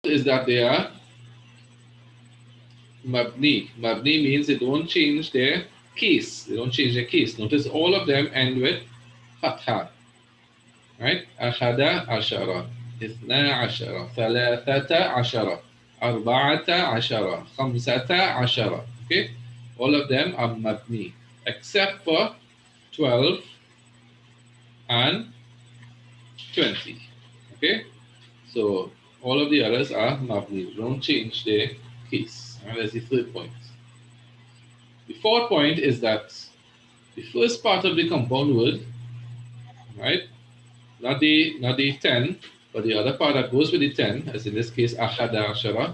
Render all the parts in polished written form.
is that they are mabni. Mabni means they don't change their case. They don't change their case. Notice all of them end with fatha. Right? Ahada ashara, ithna ashara, thalathata ashara, arba'ata ashara, khamsata ashara. Okay? All of them are mabni, except for 12 and 20. Okay? So all of the others are mabni. Don't change their case. And that's the third point. The fourth point is that the first part of the compound word, right? Not the 10, but the other part that goes with the 10, as in this case, ahada ashara,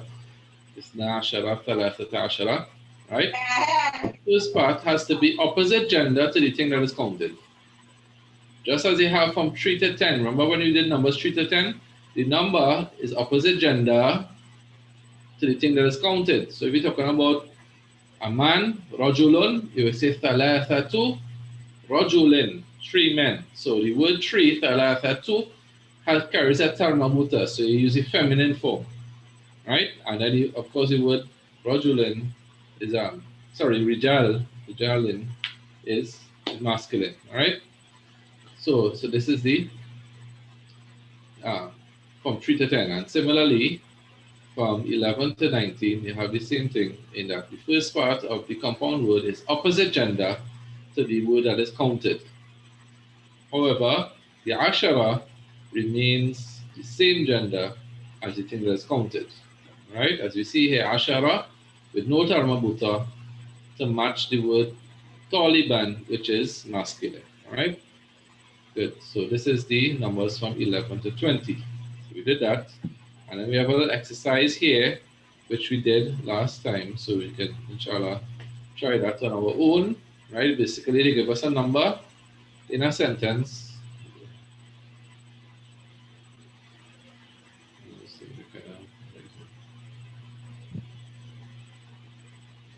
isna ashara, thalathata ashara, right? The first part has to be opposite gender to the thing that is counted. Just as you have from 3 to 10. Remember when you did numbers 3 to 10? The number is opposite gender to the thing that is counted. So if you're talking about a man, rajulun, you will say thalathatu rajulin, three men. So the word three, thalathatu, carries a tarmamuta, so you use the feminine form, right? And then, of course, the word rajulin is rijalin is masculine, all right? So this is the uh, from 3 to 10, and similarly from 11 to 19, you have the same thing in that the first part of the compound word is opposite gender to the word that is counted. However, the ashara remains the same gender as the thing that is counted. Right? As we see here, ashara with no tarmabuta to match the word Taliban, which is masculine. All right? Good. So this is the numbers from 11 to 20. So we did that. And then we have a little exercise here, which we did last time. So we can, inshallah, try that on our own. Right? Basically, they give us a number in a sentence.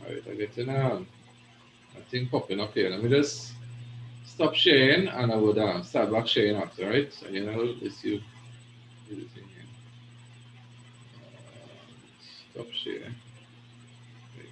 Alright, I get to nothing popping up here. Let me just stop sharing and I would start back sharing after, right? So again, I'll let you do the thing here. Stop sharing. Right.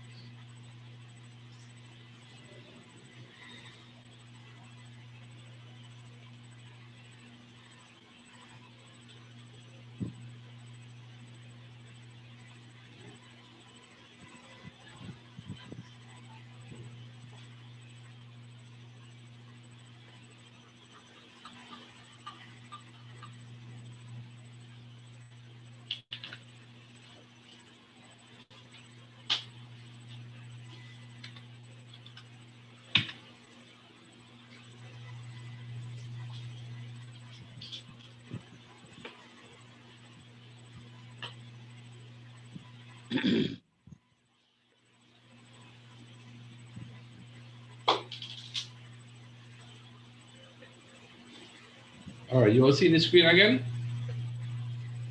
All right, you all see the screen again?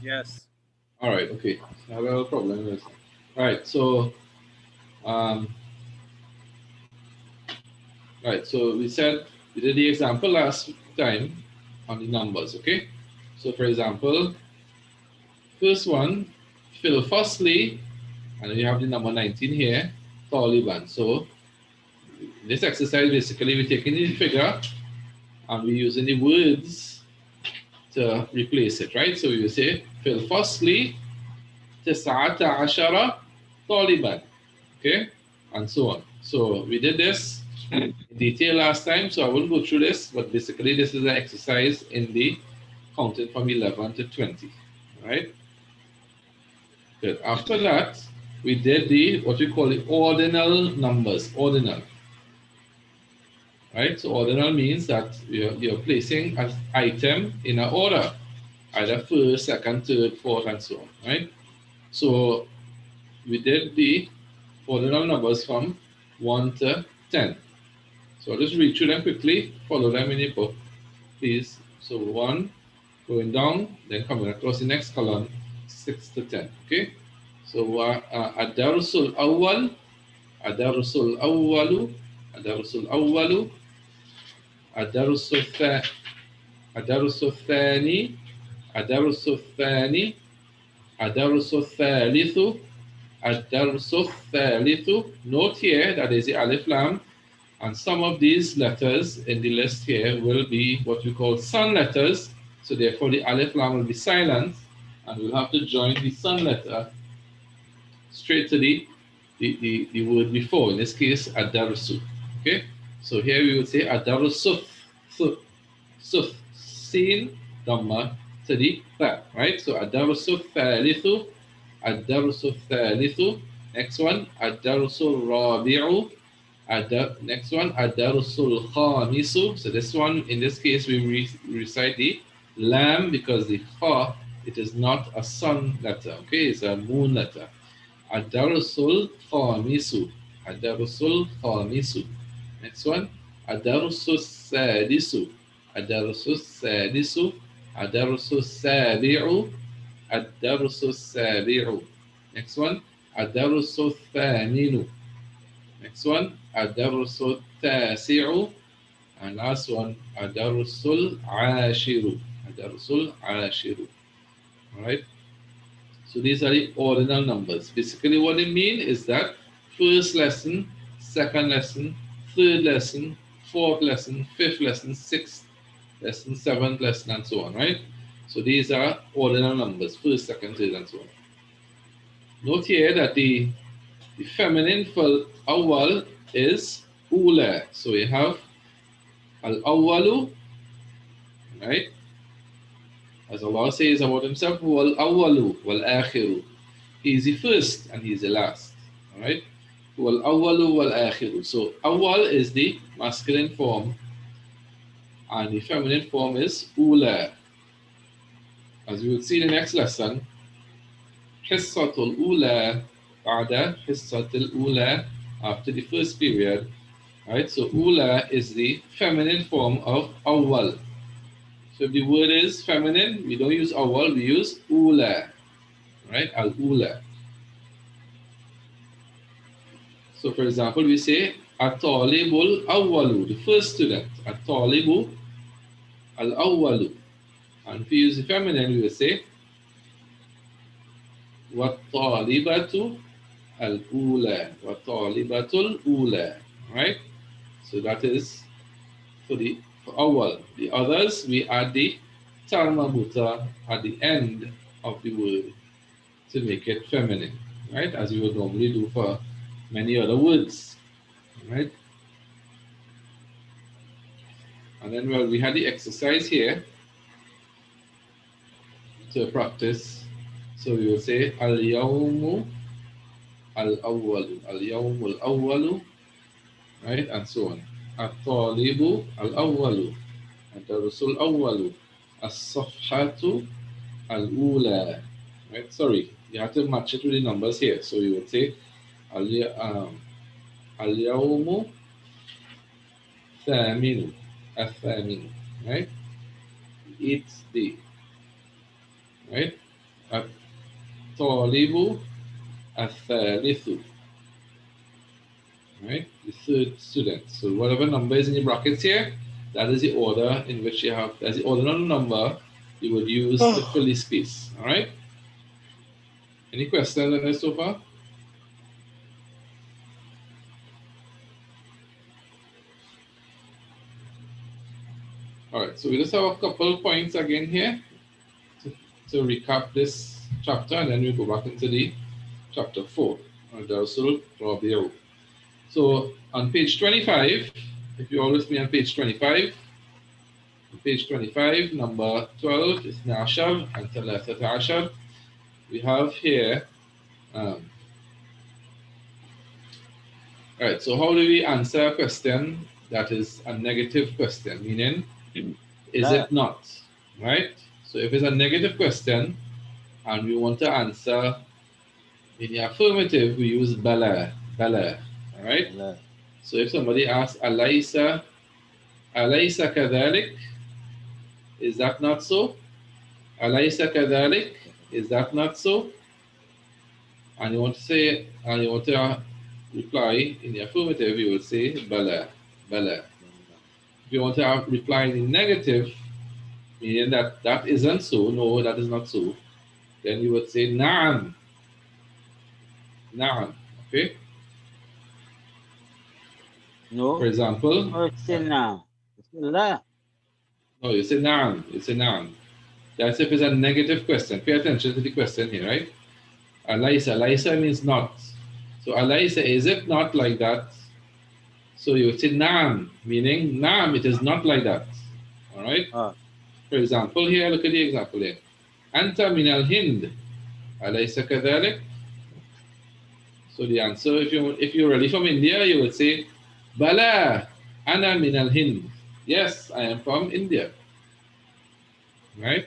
Yes. All right, okay. I have a problem with. All right, so um, right, so we did the example last time on the numbers, okay? So for example, first one, fill firstly, and then you have the number 19 here, Taliban. So in this exercise, basically, we're taking the figure and we're using the words to replace it, right? So you say, fill firstly, tis'ata ashara Taliban, okay? And so on. So we did this in detail last time, so I won't go through this, but basically this is an exercise in the counting from 11 to 20, all right? Good. After that, we did the what we call the ordinal numbers, ordinal, right? So ordinal means that you're placing an item in an order, either first, second, third, fourth, and so on, right? So we did the ordinal numbers from 1 to 10. So I'll just read through them quickly, follow them in your book, please. So 1, going down, then coming across the next column, 6 to 10, okay? So Adarusul Awwal, Adarusul Awwalu, Adarusul Awwalu, Adarusul Thani, Adarusul Thani, الدرس الثالث. الدرس الثالث. Note here that is the alif lam, and some of these letters in the list here will be what we call sun letters. So therefore the alif lam will be silent, and we'll have to join the sun letter straight to the word before. In this case, adarsu. Okay, so here we would say adarsu, suth, sin, dhamma to the tha, right? So adarsu thalithu, adarsu thalithu. Next one, adarsu rabi'u. Next one, adarsul khamisu. So this one, in this case, we recite the lam because the kha, it is not a sun letter. Okay, it's a moon letter. Adarsul khamisu. Adarsul khamisu. Next one, adarsul sadisu. Adarsul sadisu. Adarsul sabi'u. Adarsul sabi'u. Next one, adarsul thaminu. Next one, adarsul tasi'u. And last one, adarsul ashiru. Adarsul ashiru. All right. So these are the ordinal numbers. Basically, what they mean is that first lesson, second lesson, third lesson, fourth lesson, fifth lesson, sixth lesson, seventh lesson, and so on, right? So these are ordinal numbers, first, second, third, and so on. Note here that the feminine for awal is ula. So we have al-awwalu, right? As Allah says about himself, wal awwalu wal akhiru. He is the first and he is the last. Alright? Wal awwalu wal akhiru. So awwal is the masculine form and the feminine form is ula. As we will see in the next lesson, hissatul ula ba'da hissatul ula, after the first period. Right? So ula is the feminine form of awwal. So if the word is feminine, we don't use awwal, we use ula. Right? Al ula. So, for example, we say at-talibul awwalu, the first student. At-talibu al-awwalu. And if we use the feminine, we will say wat-talibatu al-ula. Wat-talibatul ula. Right? So that is for awwal. The others, we add the tarmabuta at the end of the word to make it feminine. Right? As we would normally do for many other words. Right? And then, well, we had the exercise here to practice. So we will say al-yawmu al-awwalu, al-yawmu al-awwalu, right? And so on. At-talibu al-awwalu, ad-darusul awwalu, as-safhatu al-ula, right? Sorry, you have to match it with the numbers here. So you would say al-yawmu thaminu, al-thaminu, right? It's the, right? At-talibu al-thalithu, right? The third student. So whatever number is in your brackets here, that is the order in which you have, that's the ordinal number you would use to fill the space, all right? Any questions on this so far? All right, so we just have a couple points again here to recap this chapter, and then we go back into the chapter 4, Darsul Rabi'u. So on page 25, if you always be on page 25, number 12 is Nashar and Talathat Ashar. We have here, all right, so how do we answer a question that is a negative question, meaning, is it not, right? So if it's a negative question and we want to answer in the affirmative, we use bala, all right? So if somebody asks, alaysa kadhalik, is that not so? Alaysa kadhalik, is that not so? And you want to say, and you want to reply in the affirmative, you will say bala. If you want to reply in the negative, meaning that isn't so, no, that is not so, then you would say na'am. Na'am. Okay? For No. example, Oh, it's in now. It's in la. no, you say na'am. You say na'am. That's if it's a negative question. Pay attention to the question here, right? Alaysa. Alaysa means not. So alaysa, is it not like that? So you would say na'am, meaning na'am, it is not like that. All right? Oh, For example, here, look at the example here. Anta min al-Hind. Alaysa kadhalik? So the answer, if you're really from India, you would say, Bala, ana min al-Hind. Yes, I am from India. Right?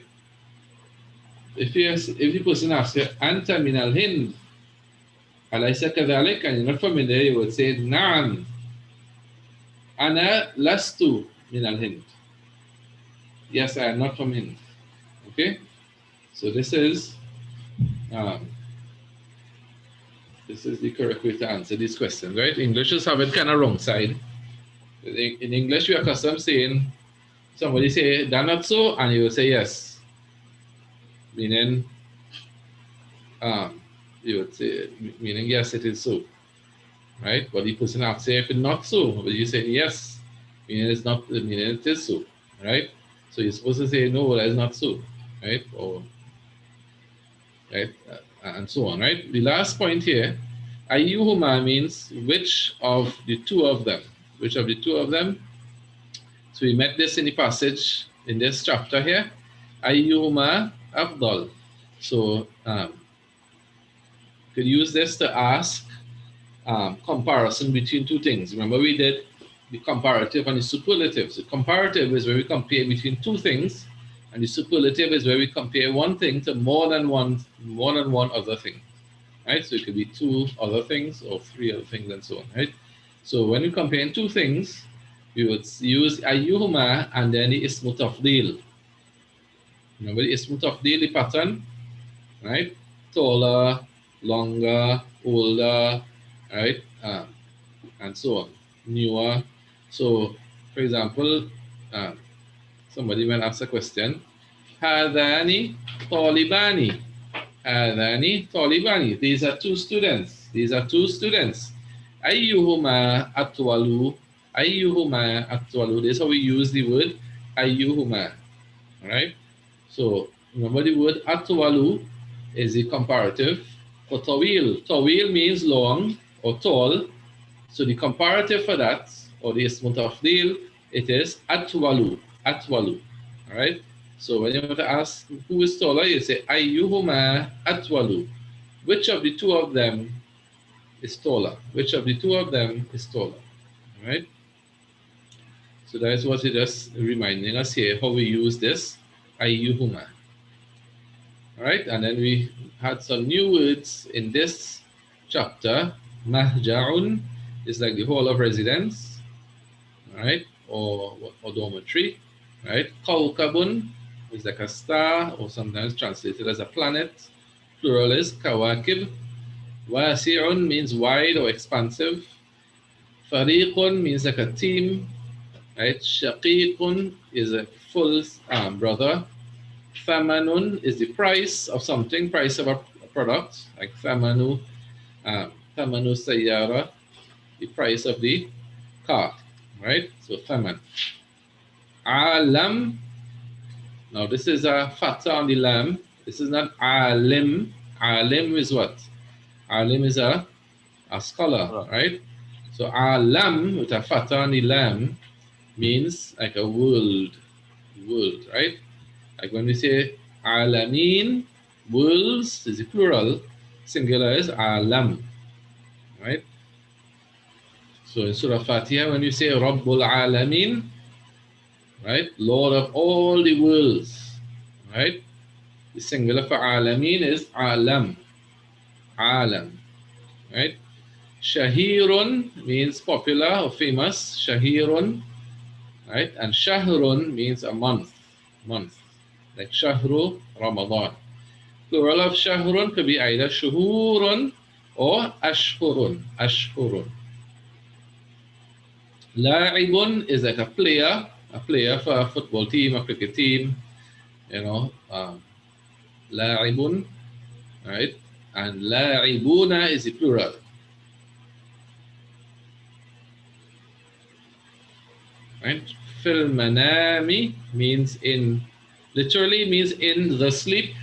If the person asks you, Anta min al-Hind, alaysa kadhalik, and you're not from India, you would say, Na'am, ana lastu min al-Hind. Yes, I am not from Hind. Okay? So um, this is the correct way to answer these questions, right? English is have it kind of wrong side. In English, we are accustomed saying, somebody say, that not so, and you will say yes. Meaning, you would say, meaning yes, it is so, right? But the person have to say if it's not so, but you say yes, meaning it's not, meaning it is so, right? So you're supposed to say no, that is not so, right? Or right, and so on, right? The last point here, ayyuhuma means which of the two of them, which of the two of them. So we met this in the passage in this chapter here, ayyuhuma afdal. So you could use this to ask comparison between two things. Remember we did the comparative and the superlative. So comparative is where we compare between two things, and the superlative is where we compare one thing to more than one other thing. Right? So it could be two other things or three other things and so on, right? So when we compare two things, we would use ayyuhuma and then the ismu tafdil. Remember the ismu tafdil, the pattern, right? Taller, longer, older, right? And so on, newer. So, for example, uh, somebody might ask a question, هذان طالبان. هذان طالبان. These are two students. These are two students. أيهما أطول. أيهما أطول. This is how we use the word أيهما. All right. So remember the word atwalu is the comparative for tawil. Tawil means long or tall. So the comparative for that, or the ismu tafdil, it is atwalu. Atwalu. All right. So when you want to ask who is taller, you say ayyuhuma atwalu. Which of the two of them is taller? Which of the two of them is taller? All right. So that is what it is reminding us here how we use this ayyuhuma. All right, and then we had some new words in this chapter. Mahja'un is like the hall of residence, all right, or dormitory, right? Kawkabun is like a star, or sometimes translated as a planet. Plural is kawakib. Wasi'un means wide or expansive. Fariqun means like a team, right? Shaqiqun is a full brother. Thamanun is the price of something, price of a product, like thamanu sayyara, the price of the car, right? So thaman. Alam, now this is a fatha on the lam. This is not alim. Alim is what? Alim is a scholar, oh, right? So alam with a fatha on the lam means like a world, right? Like when we say alamin, worlds is the plural, singular is alam, right? So in Surah Fatiha, when you say Rabbul Alamin, right, Lord of all the worlds, right? The singular for alamin is alam, alam, right? Shahirun means popular or famous, shahirun, right? And shahrun means a month, like shahru Ramadan. Plural of shahrun could be either shuhurun or ashhurun. Ashhurun. La'ibun is like a player for a football team, a cricket team, you know. La'ibun. right? And la'ibuna is the plural. Right? Fil manami means in, literally means in the sleep,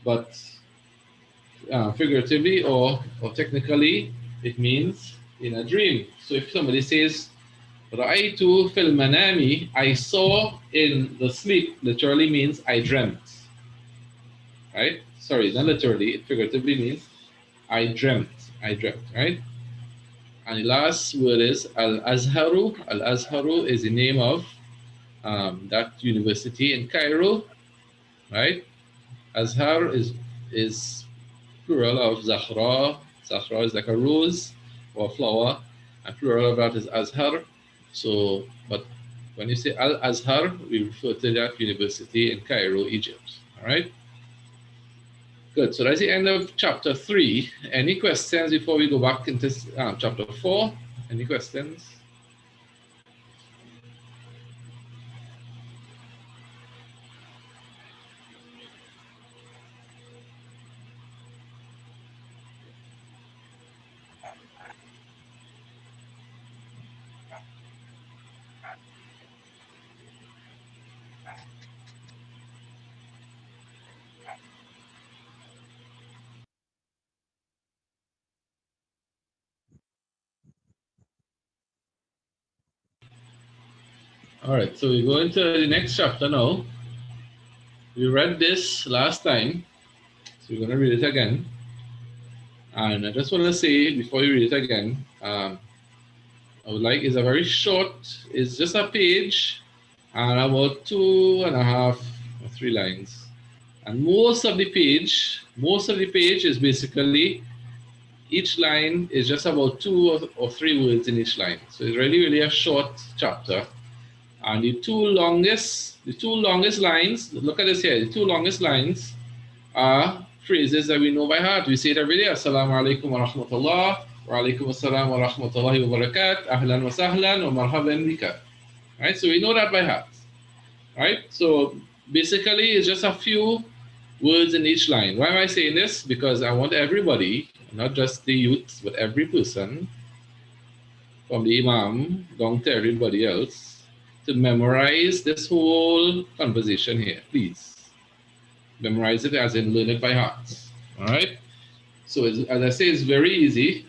but figuratively or technically, it means in a dream. So if somebody says, Ra'aytu fil manami, I saw in the sleep, literally means I dreamt. Right? Sorry, not literally, it figuratively means I dreamt. I dreamt, right? And the last word is Al-Azharu. Al-Azharu is the name of that university in Cairo, right? Azhar is plural of Zahra. Zahra is like a rose or a flower, and plural of that is Azhar. So, but when you say Al Azhar, we refer to that university in Cairo, Egypt. All right. Good. So that's the end of chapter 3. Any questions before we go back into chapter 4? Any questions? All right, so we go into the next chapter now. We read this last time, so we're going to read it again. And I just want to say before you read it again, I would like, it's a very short, it's just a page and about 2.5 or 3 lines. And most of the page is basically, each line is just about 2 or 3 words in each line. So it's really a short chapter. And the two longest lines, look at this here, the 2 longest lines are phrases that we know by heart. We say it every day. Assalamu alaikum wa rahmatullah, wa alaikum assalam wa rahmatullahi wa barakat, ahlan wa sahlan wa marhaban bika. Right? So we know that by heart. Right? So basically, it's just a few words in each line. Why am I saying this? Because I want everybody, not just the youth, but every person, from the imam down to everybody else, to memorize this whole conversation here, please. Memorize it as in learn it by heart. All right. So as I say, it's very easy.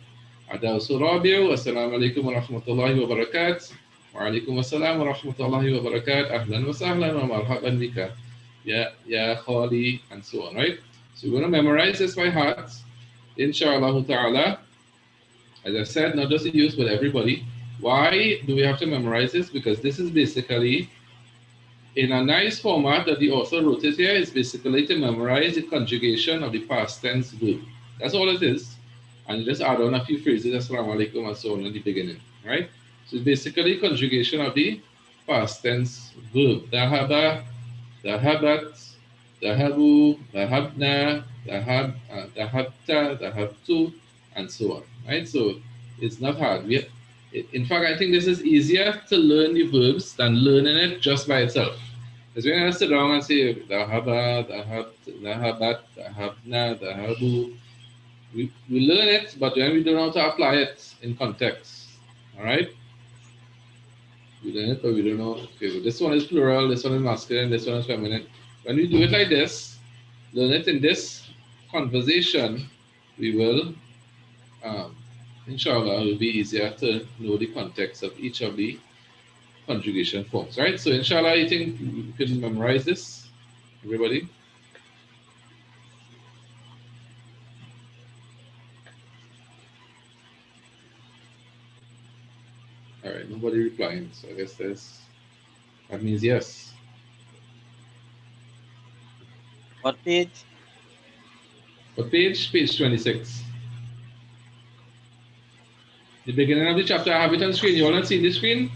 Assalamu alaikum wa rahmatullahi wa barakat. Wa alaikum assalam wa rahmatullahi wa barakat. Ahlan wa sahlan wa marhaban bika. Ya khali, and so on, right? So we're going to memorize this by heart. Inshallah ta'ala. As I said, not just the youth, but everybody. Why do we have to memorize this? Because this is basically, in a nice format that the author wrote it here, is basically to memorize the conjugation of the past tense verb. That's all it is. And you just add on a few phrases, assalamu alaikum, and so on at the beginning, right? So it's basically conjugation of the past tense verb. Dahaba, dahabat, dahabu, dahabna, dahabta, dahabtu, and so on, right? So it's not hard. In fact, I think this is easier to learn the verbs than learning it just by itself. Because when I sit down and say dahaba, dahabat, dahabna, dahabu, we learn it, but then we don't know how to apply it in context. All right? We learn it, but we don't know. Okay, so this one is plural, this one is masculine, this one is feminine. When we do it like this, learn it in this conversation, we will, inshallah, it will be easier to know the context of each of the conjugation forms, right? So inshallah, I think you can memorize this, everybody. All right, nobody replying, so I guess that means yes. What page? What page? Page 26. The beginning of the chapter, I have it on screen. You all not seen the screen?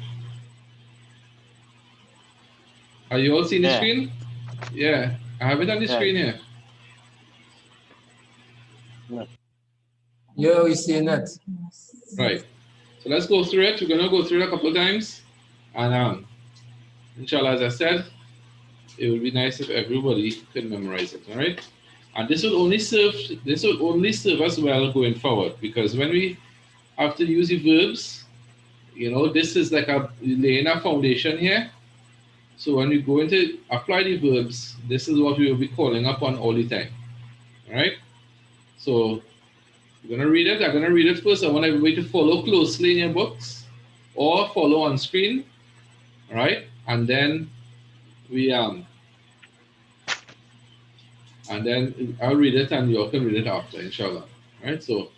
Are you all seeing the screen? Yeah, I have it on the screen here. Yeah, we see it. Right. So let's go through it. We're going to go through it a couple of times. And inshallah, as I said, it would be nice if everybody could memorize it. All right. And this will only serve us well going forward, because when we have to use the verbs, this is like laying a foundation here. So when we go into apply the verbs, this is what we will be calling upon all the time. All right. So we're gonna read it. I'm gonna read it first. I want everybody to follow closely in your books or follow on screen. All right, and then we and then I'll read it and you all can read it after, inshallah. All right. So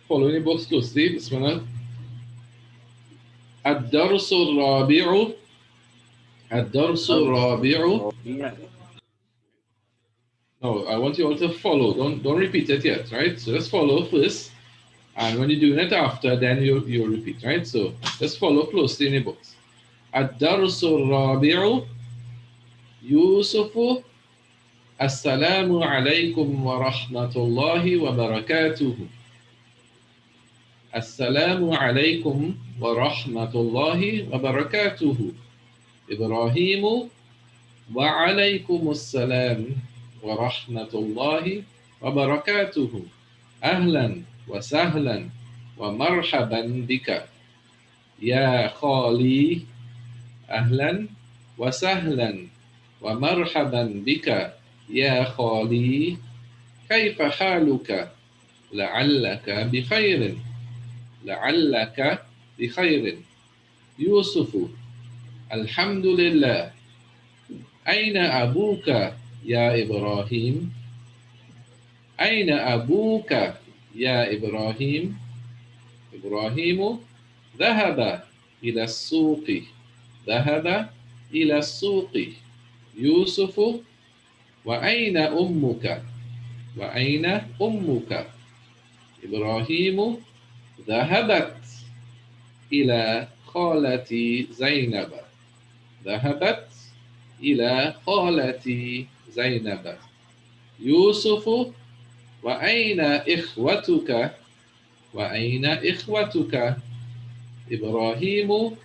following your books closely. Bismillah. الدرس الرابع الدرس الرابع. No, I want you all to follow. Don't repeat it yet, right? So just follow first, and when you're doing it after, then you repeat, right? So just follow closely in your books. الدرس الرابع يوسف السلام عليكم ورحمة الله وبركاته. السلام عليكم ورحمة الله وبركاته. إبراهيم وعليكم السلام ورحمة الله وبركاته. أهلا وسهلا ومرحبا بك يا خالي. أهلا وسهلا ومرحبا بك يا خالي. كيف حالك؟ لعلك بخير. لعلك بخير. يوسف: الحمد لله. أين أبوك يا إبراهيم؟ أين أبوك يا إبراهيم؟ إبراهيم: ذهب إلى السوق. ذهب إلى السوق. يوسف: وأين أمك؟ وأين أمك؟ إبراهيم: ذهبت إلى خالتي زينب. ذهبت إلى خالتي زينب. يوسف: وأين إخوتك؟ وأين إخوتك؟ إبراهيم: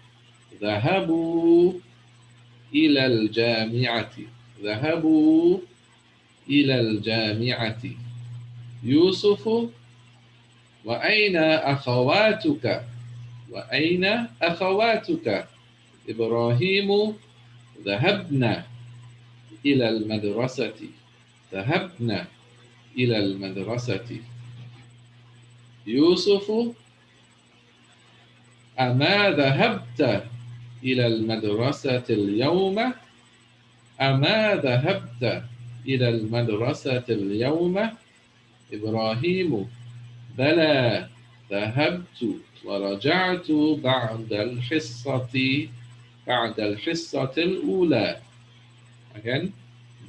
ذهبوا إلى الجامعة. ذهبوا إلى الجامعة. يوسف: وأين أخواتك؟ وأين أخواتك؟ إبراهيم: ذهبنا إلى المدرسة. ذهبنا إلى المدرسة. يوسف: أما ذهبت إلى المدرسة اليوم؟ أما ذهبت إلى المدرسة اليوم؟ إبراهيم: بلى ذهبت ورجعت بعد الحصة الأولى. Again.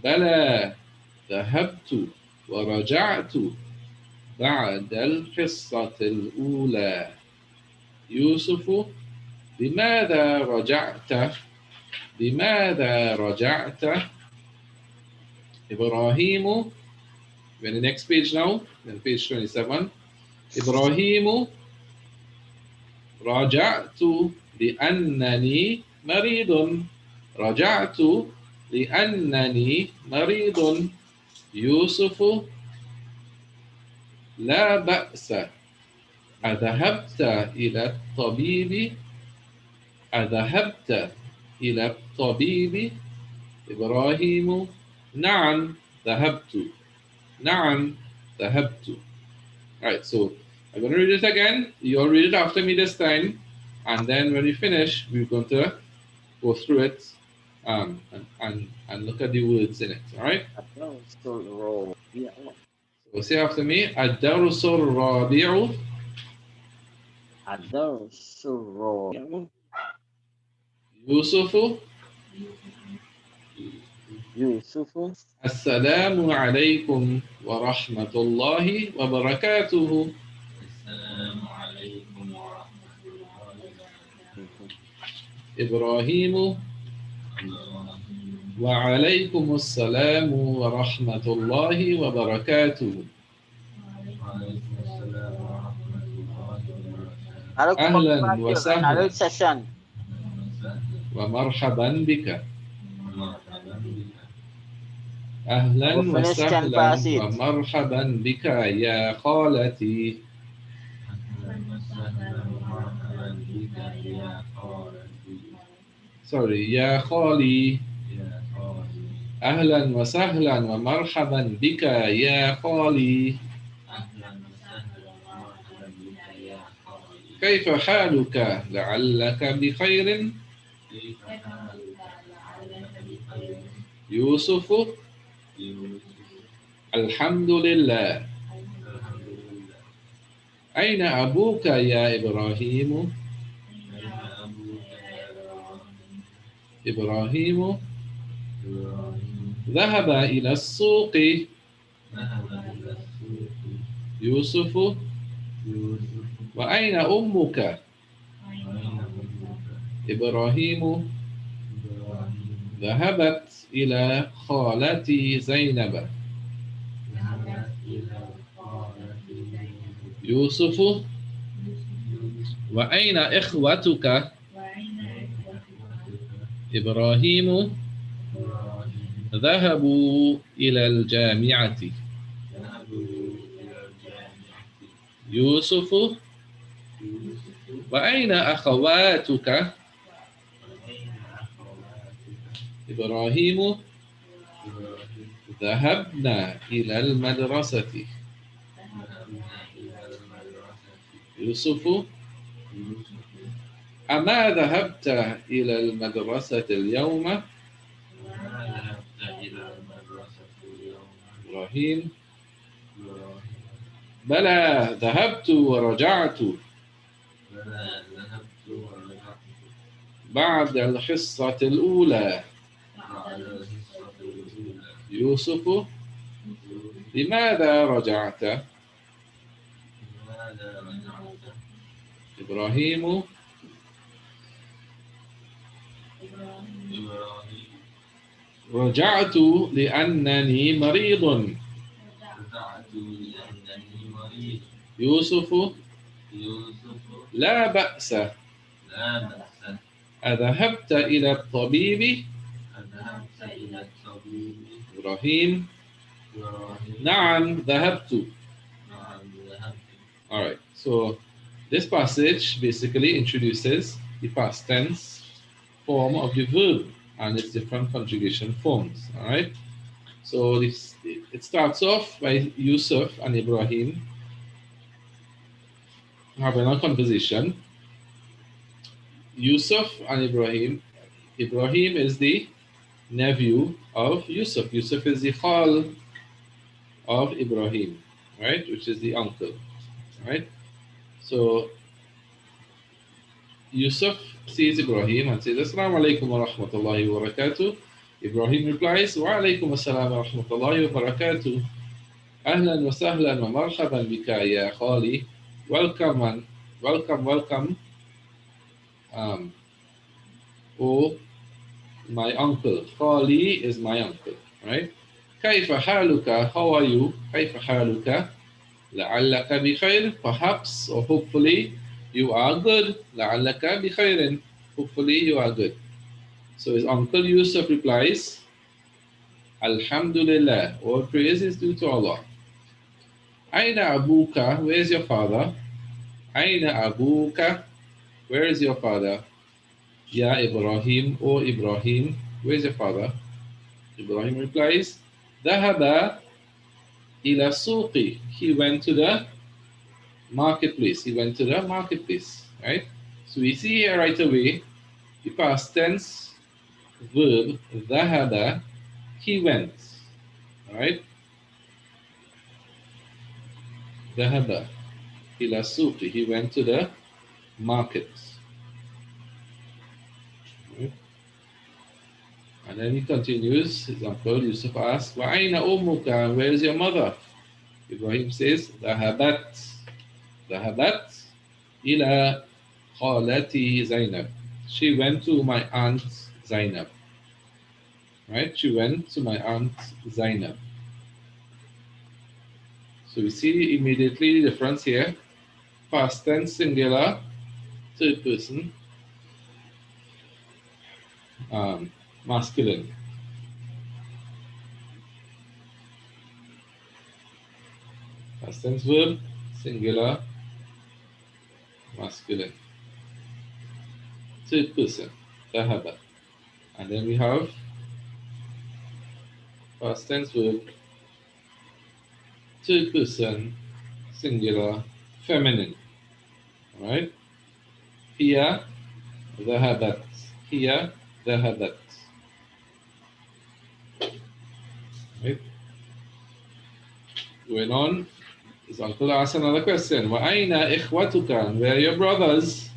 بلى ذهبت ورجعت بعد الحصة الأولى. يوسف: بماذا رجعت؟ بماذا رجعت؟ إبراهيم. We're in the next page now, then page 27. إبراهيم: رجعت لأنني مريض. رجعت لأنني مريض. يوسف: لا بأس. أذهبت إلى الطبيب؟ أذهبت إلى الطبيب؟ إبراهيم: نعم ذهبت. نعم ذهبت. Alright, so I'm going to read it again. You all read it after me this time. And then when we finish, we're going to go through it and look at the words in it. Alright? So say after me. الدرس الرابع. الدرس الرابع. يوسف: يوسف: السلام عليكم ورحمة الله وبركاته. السلام عليكم ورحمة الله وبركاته. إبراهيم: وعليكم السلام ورحمة الله وبركاته. أهلا وسهلا ومرحبا بك أهلا Our finish can وسهلا pass it. ومرحبا بك يا خالتي. أهلا وسهلا ومرحبا بك يا خالتي. Sorry, يا خالي. يا خالي. أهلا وسهلا ومرحبا بك يا خالي. أهلا وسهلا ومرحبا بك يا خالي. كيف حالك؟ لعلك بخير. كيف حالك؟ لعلك بخير. يوسف. يوسف. الحمد لله. الحمد لله. أين أبوك يا إبراهيم؟ أين أبوك يا إبراهيم؟ إبراهيم إبراهيم ذهب إلى السوق. ذهب إلى السوق. يوسف. يوسف. وأين أمك؟ أين أمك؟ إبراهيم إبراهيم ذهبت إلى خالتي زينب. ذهبت إلى خالة زينب. يوسف. يوسف. وأين إخوتك؟ وأين إخوتك؟ إبراهيم إبراهيم ذهبوا إلى الجامعة. ذهبوا إلى الجامعة. يوسف. يوسف. وأين أخواتك؟ وأين أخواتك؟ إبراهيم إبراهيم ذهبنا إلى المدرسة. ذهبنا إلى المدرسة. يوسف. يوسف. أما ذهبت إلى المدرسة اليوم؟ وما ذهبت إلى المدرسة اليوم؟ إبراهيم إبراهيم بلى ذهبت ورجعت بلى ذهبت ورجعت بعد الحصة الأولى. بعد الحصة الأولى. يوسف يوسف. لماذا رجعت؟ لماذا رجعت؟ إبراهيم إبراهيم رجعت لأنني مريض. رجعت لأنني مريض. يوسف يوسف. لا بأس. لا بأس. أذهبت إلى الطبيب؟ أذهبت إلى الطبيب؟ إبراهيم إبراهيم نعم ذهبت. نعم ذهبت. Alright, so this passage basically introduces the past tense form of the verb and its different conjugation forms. Alright, so it starts off by Yusuf and Ibrahim having a conversation. Yusuf and Ibrahim is the nephew of Yusuf. Yusuf is the khal of Ibrahim, right, which is the uncle, right? So Yusuf sees Ibrahim and says, Assalamu alaikum wa rahmatullahi wa barakatuh. Ibrahim replies, Wa alaikum assalam wa rahmatullahi wa barakatuh. Ahlan wa sahlan wa marhaban bika ya khali. Welcome, welcome. Oh, my uncle. Khali is my uncle, right? Kaifa haluka? How are you? Kaifa haluka? La'allaka bi khair. Perhaps or hopefully you are good. La'allaka bi khairin. Hopefully you are good. So his uncle Yusuf replies, Alhamdulillah. All praise is due to Allah. Aina abuka? Where is your father? Aina abuka? Where is your father? Ya Ibrahim, O Ibrahim, where is your father? Ibrahim replies, Dhahaba ila suqi. He went to the marketplace. Right? So we see here right away the past tense verb dhahaba, he went. Alright? Dhahaba ila suqi. He went to the market. Right? And then he continues, his uncle Yusuf asks, Wa aina ummuka? Where is your mother? Ibrahim says, Dhahabat ila khalati Zainab. She went to my aunt Zainab. Right? She went to my aunt Zainab. So we see immediately the difference here. Past tense singular, third person, masculine. Past tense verb, singular, masculine. Third person, ذهب. And then we have past tense verb, third person, singular, feminine. Alright? هي ذهبت. هي ذهبت. Right? Going on, his uncle asks another question. وَأَيْنَ إِخْوَتُكَ? Where are your brothers?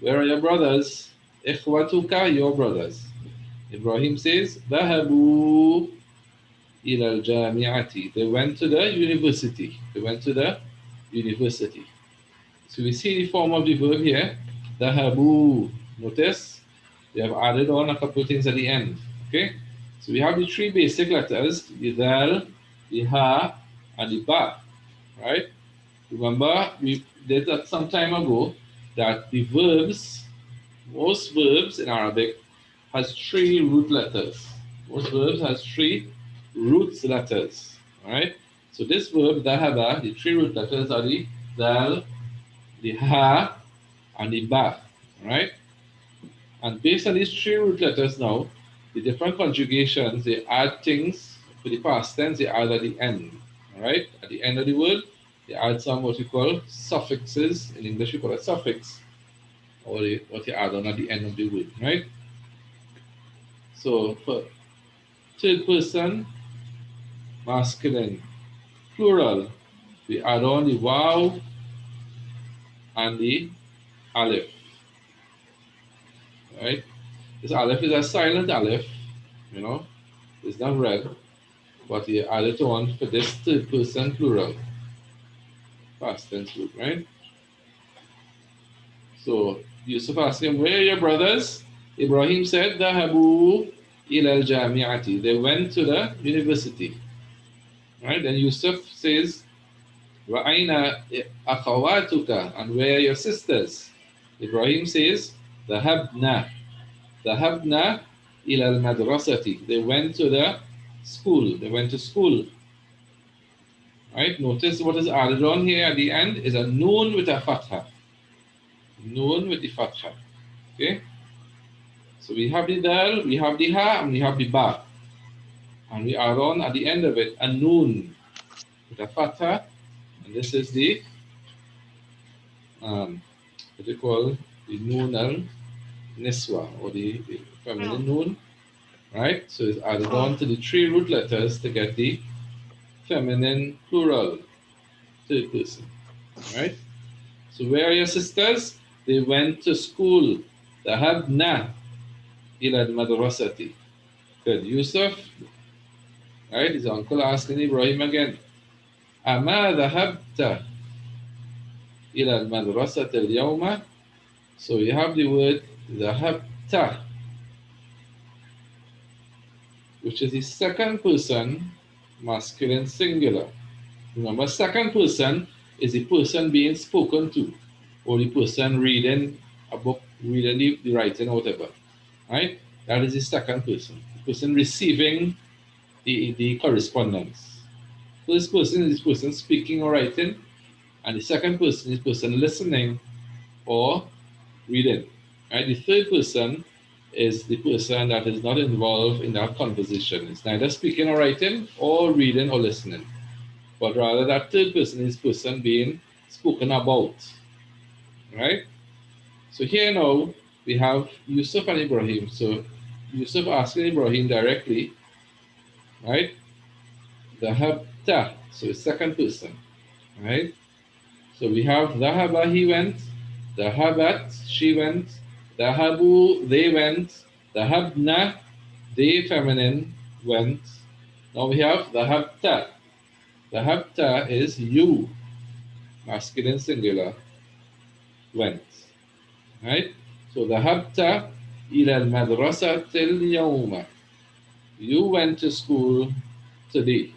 Where are your brothers? إِخْوَتُكَ, your brothers. Ibrahim says, ذهبوا إلى الجامعة. They went to the university. They went to the university. So we see the form of the verb here, ذهبوا. Notice we have added on a couple of things at the end. Okay? So we have the three basic letters, the dal, the ha, and the ba. Right? Remember, we did that some time ago that the verbs, most verbs in Arabic, has three root letters. Most verbs has three root letters. Right? So this verb, dahaba, the three root letters are the dal, the ha, and the ba. Right? And based on these three root letters now, the different conjugations, they add things for the past tense, they add at the end. All right? At the end of the word, they add some what we call suffixes. In English, we call it suffix, or what you add on at the end of the word, right? So for third person, masculine, plural, we add on the waw and the aleph, right? This aleph is a silent aleph, you know, it's not read, but you add it on for this third person plural, past tense group, right? So Yusuf asked him, where are your brothers? Ibrahim said, Dahabu ila al-jami'ati. They went to the university. Right? Then Yusuf says, Wa aina akhawatuka? And where are your sisters? Ibrahim says, Dahabna. Dahabna ila al-madrasati. They went to the school. They went to school. Right? Notice what is added on here at the end is a noon with a fatha. Noon with the fatha. Okay? So we have the dal, we have the ha, and we have the ba. And we add on at the end of it a noon with a fatha. And this is the, what you call the noon al niswa, or the feminine noon. Right? So it's added on to the three root letters to get the feminine plural, third person. Right? So where are your sisters? They went to school. ذهبنا إلى المدرسة. Good. Yusuf, right? His uncle asking Ibrahim again. أما ذهبت إلى المدرسة اليوم? So you have the word ذهبت, which is the second person masculine singular. Remember, second person is the person being spoken to, or the person reading a book, reading the writing, or whatever. Right? That is the second person. The person receiving the correspondence. First person is the person speaking or writing, and the second person is the person listening or reading. Right? The third person is the person that is not involved in that conversation. It's neither speaking or writing, or reading or listening, but rather that third person is the person being spoken about. Right? So here now we have Yusuf and Ibrahim. So Yusuf asking Ibrahim directly, right? Dhahabta, so it's second person, right? So we have Dhahaba, he went, Dhahabat, she went, Dhahabu, they went, Dhahabna, they feminine went. Now we have Dhahabta. Dhahabta is you, masculine singular, went, right? So Dhahabta ila al-madrasati al-yawma. You went to school today,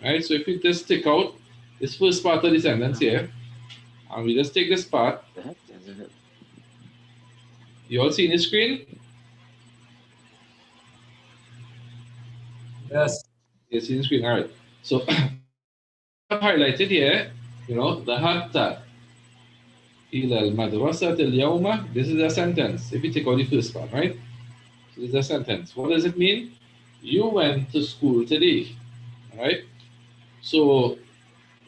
right? So if you just take out this first part of the sentence here, and we just take this part, you all see the screen? Yes. You see the screen, all right. So have highlighted here, ذهبت إلى المدرسة اليوم. This is a sentence. If you take out the first part, right? So this is a sentence. What does it mean? You went to school today, right? So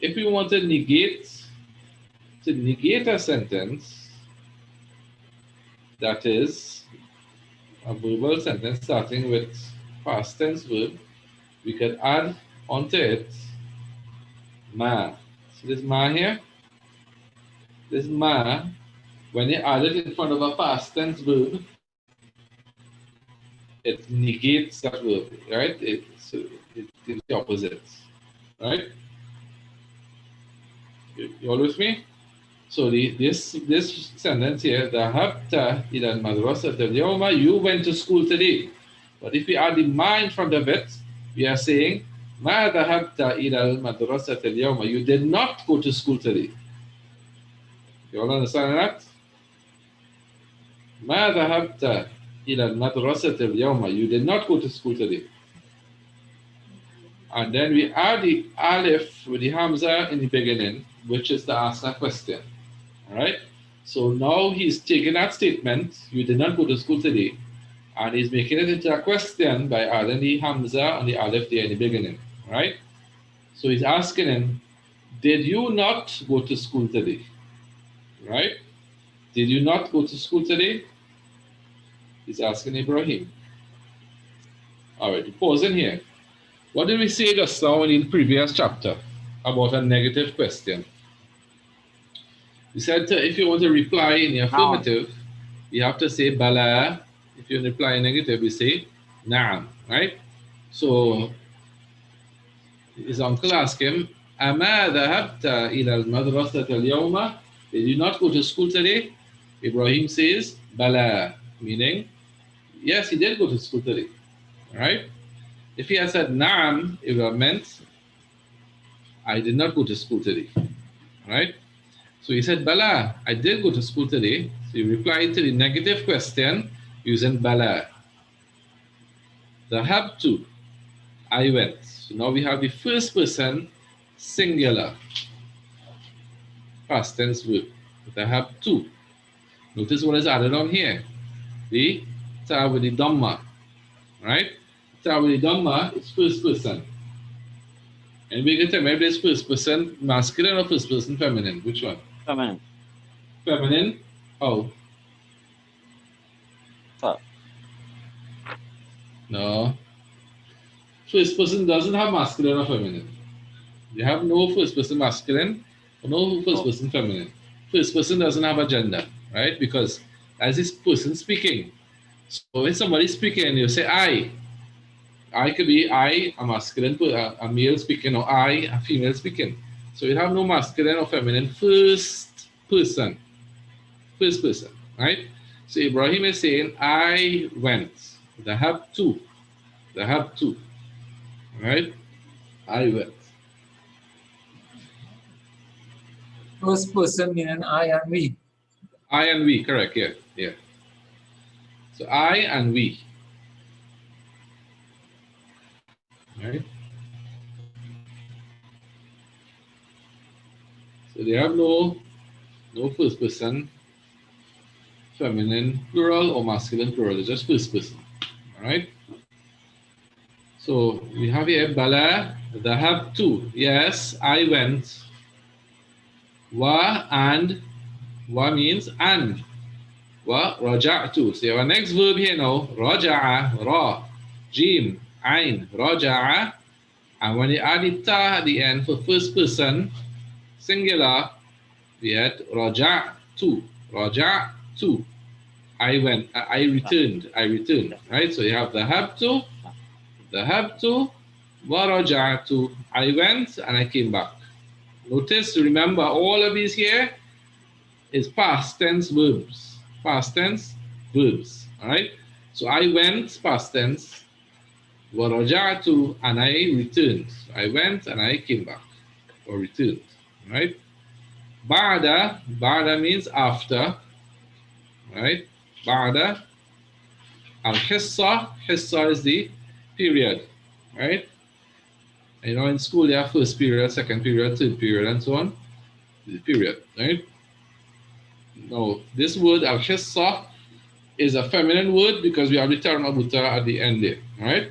if we want to negate a sentence that is a verbal sentence starting with past tense verb, we could add onto it ma. So this ma here, this ma, when you add it in front of a past tense verb, it negates that verb, right? It gives the opposite, right? You all with me? So this sentence here, ذهبت إلى المدرسة اليوم, you went to school today. But if we add the ma in front of it, we are saying ما ذهبت إلى المدرسة اليوم, you did not go to school today. You all understand that? ما ذهبت إلى المدرسة اليوم, you did not go to school today. And then we add the alif with the hamza in the beginning, which is to ask a question. All right? So now he's taking that statement, you did not go to school today, and he's making it into a question by adding the hamza and the alif there in the beginning. All right? So he's asking him, did you not go to school today? Right? Did you not go to school today? He's asking Ibrahim. All right, pause in here. What did we say just now in the previous chapter about a negative question? We said if you want to reply in the affirmative, you have to say bala. If you reply in negative, you say na'am, right? So his uncle asked him, أما ذهبت إلى المدرسة اليوم? Did you not go to school today? Ibrahim says bala, meaning yes, he did go to school today, right? If he had said na'am, it would have meant I did not go to school today, right? So he said, Bala, I did go to school today. So he replied to the negative question using Bala. Dhahabtu, I went. So now we have the first person singular past tense verb. Dhahabtu. Notice what is added on here. The ta with the dhamma, right? Ta with the dhamma is first person. And we can tell maybe it's first person masculine or first person feminine. Which one? Feminine. Feminine. Oh. No. First person doesn't have masculine or feminine. You have no first person masculine or no first person feminine. First person doesn't have a gender, right? Because as this person speaking. So when somebody's speaking, you say I. I could be I, a masculine, a male speaking, or I, a female speaking. So you have no masculine or feminine first person. First person, right? So Ibrahim is saying, I went. Dhahabtu. Dhahabtu. Right? I went. First person meaning I and we. I and we, correct, yeah, yeah. So I and we. Right? So they have no first person, feminine plural or masculine plural, it's just first person. All right? So we have here Bala, dhahabtu. Yes, I went. Wa and wa means and. Wa raja'tu. So you have a next verb here now. Raja'a, ra, jim, ain, raja'a. And when you add the ta at the end for first person, singular, we had raja'tu. Raja'tu. I went, I returned, right? So you have dhahabtu, wa raja'tu. I went and I came back. Notice, remember, all of these here is past tense verbs. Past tense verbs. All right. So I went, past tense. Warajatu, and I returned. I went and I came back or returned. All right. Ba'da means after. All right. Ba'da. Al hissa is the period. Right. You know, in school you have first period, second period, third period, and so on. The period, right? Now, this word al-hissa is a feminine word because we have the term abuta at the end there, right?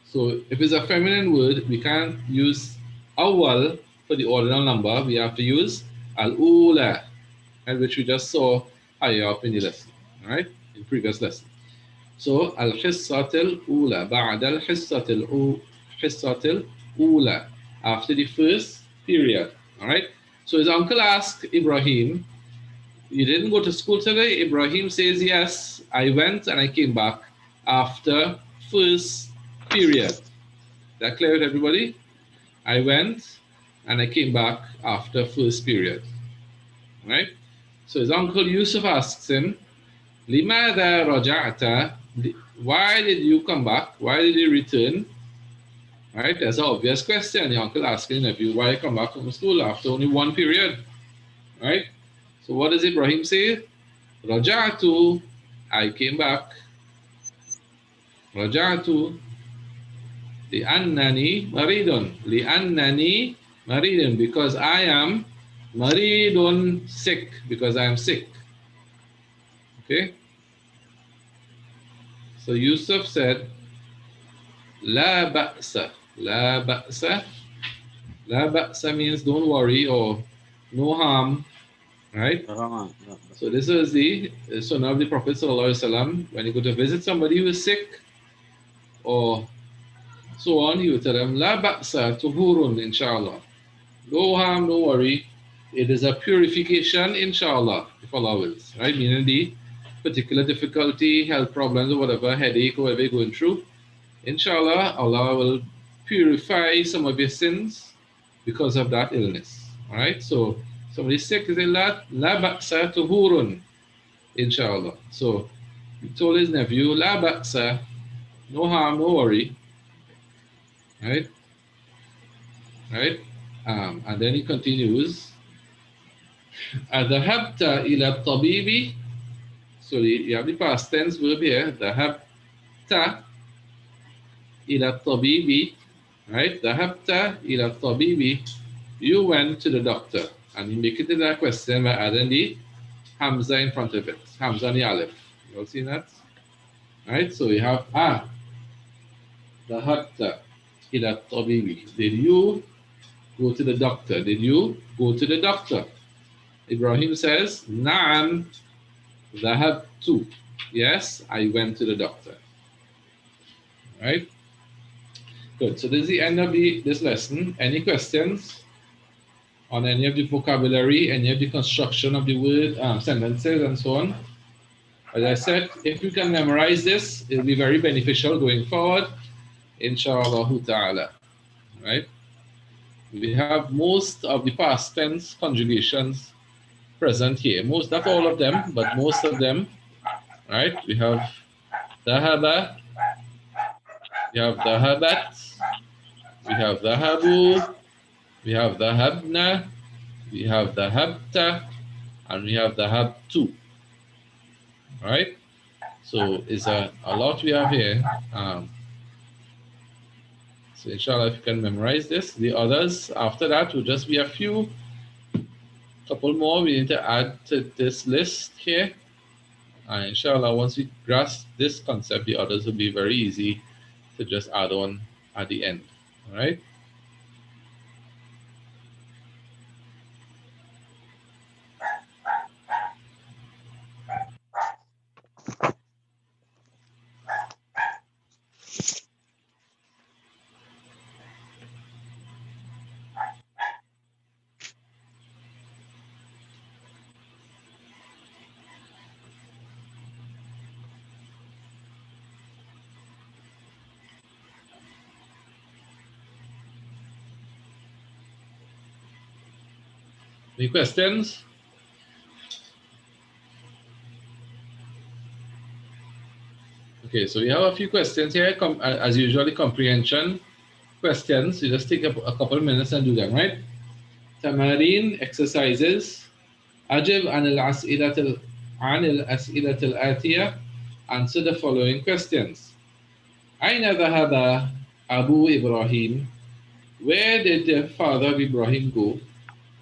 So if it's a feminine word, we can't use awal for the ordinal number. We have to use al-ula, and which we just saw higher up in the lesson, right? In previous lesson. So al-hissatil ula, ba'da al-hissatil ula, after the first period, all right? So his uncle asked Ibrahim, "You didn't go to school today?" Ibrahim says, "Yes, I went and I came back after first period." That clear with everybody? I went and I came back after first period. Right? So his uncle Yusuf asks him, "Limada raja'ta?" Why did you come back? Why did you return? Right? That's an obvious question. The uncle asking nephew, why you come back from school after only one period? Right? So what does Ibrahim say? Raja'tu, I came back. Raja'tu li'annani maridun. Li'annani maridun, because I am maridun, sick, because I am sick. Okay? So Yusuf said, La ba'sa. La ba'sa. La ba'sa means don't worry or no harm, right? So this is the sunnah of the Prophet ﷺ. When you go to visit somebody who is sick or so on, you tell them, La ba'sa tuhurun, inshallah. No harm, no worry. It is a purification, inshallah, if Allah wills, right? Meaning the particular difficulty, health problems, or whatever, headache, or whatever you're going through. Inshallah, Allah will purify some of your sins because of that illness. All right. So somebody's sick, they say la ba'sa tuhurun, inshallah. So he told his nephew, la ba'sa, no harm, no worry. Right. Right. And then he continues, Adhabta ila tabibi. So you have the past tense verb here, Dhahabta ila tabibi. Right? Dhahabta ila tabibi. You went to the doctor. And you make it in that question by adding the Hamza in front of it. Hamza and the Aleph. You all seen that? Right? So you have Dhahabta ila tabibi. Did you go to the doctor? Did you go to the doctor? Ibrahim says, Na'am dhahabtu. Yes, I went to the doctor. Right? Good. So this is the end of this lesson. Any questions on any of the vocabulary, any of the construction of the word, sentences, and so on? As I said, if you can memorize this, it'll be very beneficial going forward, inshallah ta'ala. Right? We have most of the past tense conjugations present here. Most, not all of them, but most of them. Right? We have dhahaba, we have dhahabat, we have dhahabu, we have dhahabna, we have dhahabta, and we have dhahabtu. Right? So it's a lot we have here. So inshallah, if you can memorize this, the others after that will just be a couple more we need to add to this list here. And inshallah, once we grasp this concept, the others will be very easy to just add on at the end. All right? Any questions? Okay, so we have a few questions here. As usual, comprehension questions. You just take a couple of minutes and do them, right? Tamarin exercises. أجب عن الأسئلة الآتية. Answer the following questions. أين ذهب Abu Ibrahim. Where did the father of Ibrahim go?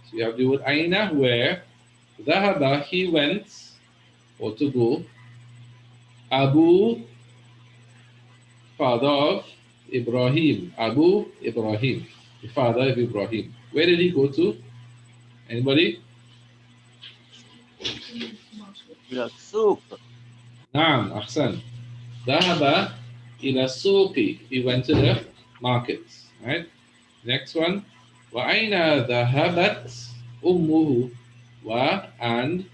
So we have the word Aina, where. Dhahaba, he went, or to go. Abu, father of Ibrahim. Abu Ibrahim, the father of Ibrahim. Where did he go to? Anybody? إلى السوق. Naam, Ahsan. Dhahaba ila suqi. He went to the markets. Right? Next one. Wa aina dhahabat ummuhu. Wa and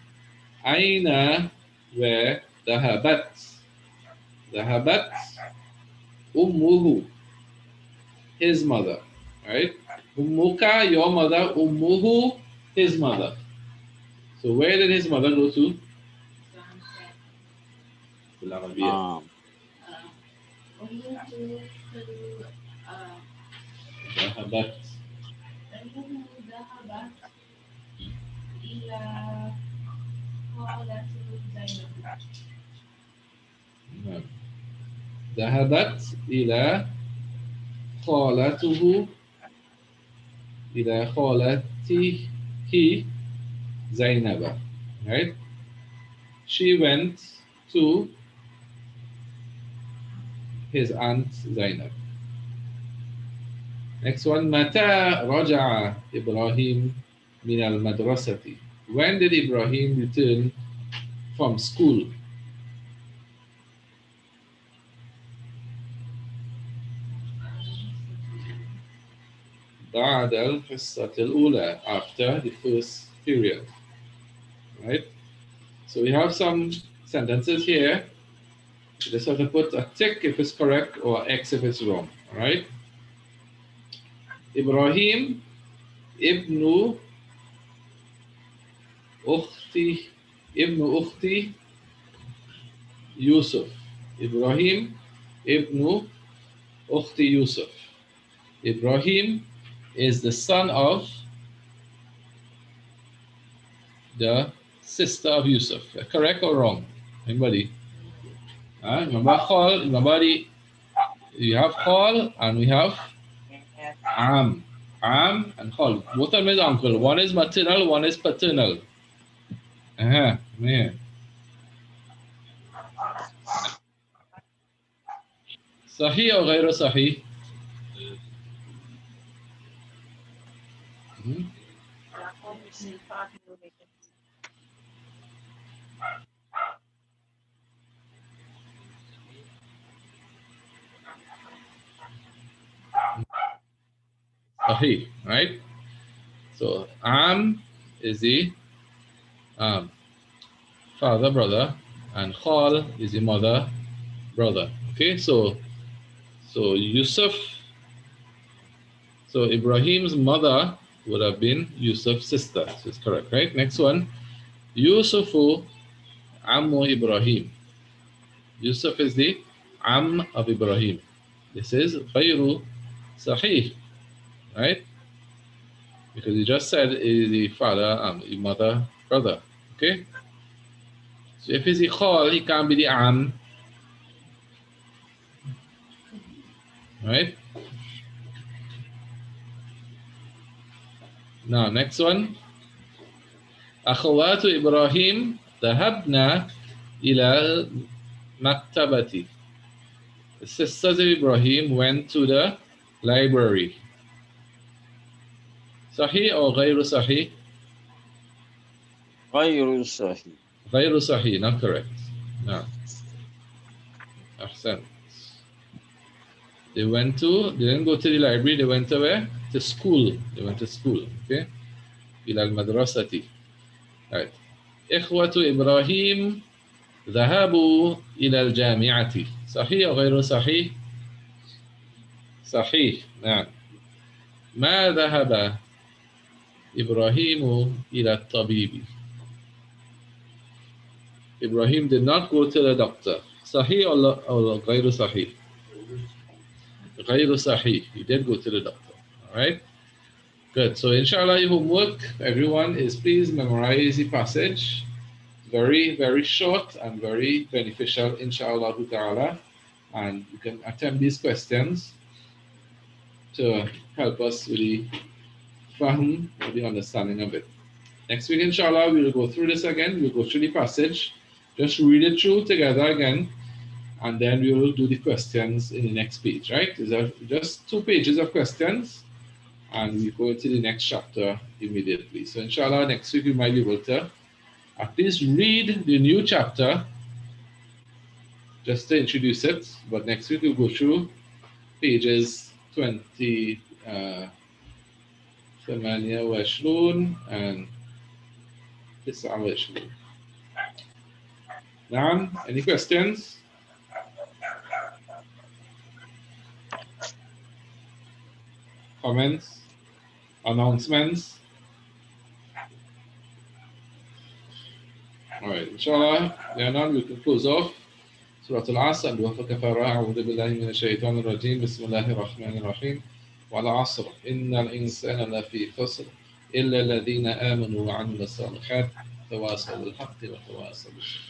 aina where dhahabat. Dhahabat ummuhu. His mother. Right? Ummuka, your mother. Ummuhu, his mother. So where did his mother go to? نعم. ذهبت نعم. ذهبت إلى خالته إلى خالته زينب. Right? She went to his aunt Zainab. Next one. متى رجع إبراهيم من المدرسة? When did Ibrahim return from school? بعد الحصة الأولى, after the first period. Right? So we have some sentences here. You just have to put a tick if it's correct or X if it's wrong. All right? Ibrahim ibnu ukhti Yusuf. Ibrahim ibnu ukhti Yusuf. Ibrahim is the son of the sister of Yusuf. Correct or wrong? Anybody? Remember Khal, you have Khal and we have Am. Am and Khal. Both of them is uncle. One is maternal, one is paternal. Yeah. Sahih or غير صحيح? Sahih, right? So Am is the father, brother, and Khal is the mother, brother. Okay, so Yusuf, so Ibrahim's mother would have been Yusuf's sister. So it's correct, right? Next one, Yusufu Ammu Ibrahim. Yusuf is the Am of Ibrahim. This is غير صحيح, right? Because you just said is the father, the mother, brother. Okay? So if he's the Khal, he can't be the Am. Right? Now, next one. أخوات إبراهيم ذهبنا إلى المكتبة. The sisters of Ibrahim went to the library. صحيح or غير صحيح? غير صحيح. غير صحيح, not correct. No. أحسن. They didn't go to the library, they went to where? To school. They went to school. Okay? إلى المدرسة. Right. إخوة إبراهيم ذهبوا إلى الجامعة. صحيح أو غير صحيح؟ صحيح. نعم. ما ذهب إبراهيم إلى الطبيب. Ibrahim did not go to the doctor. صحيح or غير صحيح? غير صحيح. He did go to the doctor. All right. Good. So inshallah, your homework, everyone, is please memorize the passage. Very, very short and very beneficial, inshallah ta'ala. And you can attempt these questions to help us with the fahm, with the understanding of it. Next week, inshallah, we will go through this again. We'll go through the passage, just read it through together again, and then we will do the questions in the next page, right? These are just 2 pages of questions, and we go into the next chapter immediately. So, inshallah, next week we might be able to at least read the new chapter just to introduce it, but next week we'll go through pages 20. 28 and 29. Now, any questions? Comments? Announcements? All right, inshallah, now we can close off. سورة العصر وكفر أعوذ بالله من الشيطان الرجيم بسم الله الرحمن الرحيم والعصر إن الإنسان لفي خسر إلا الذين آمنوا وعملوا الصالحات تواصوا بالحق وتواصوا بالصبر.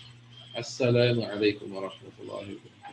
السلام عليكم ورحمة الله وبركاته.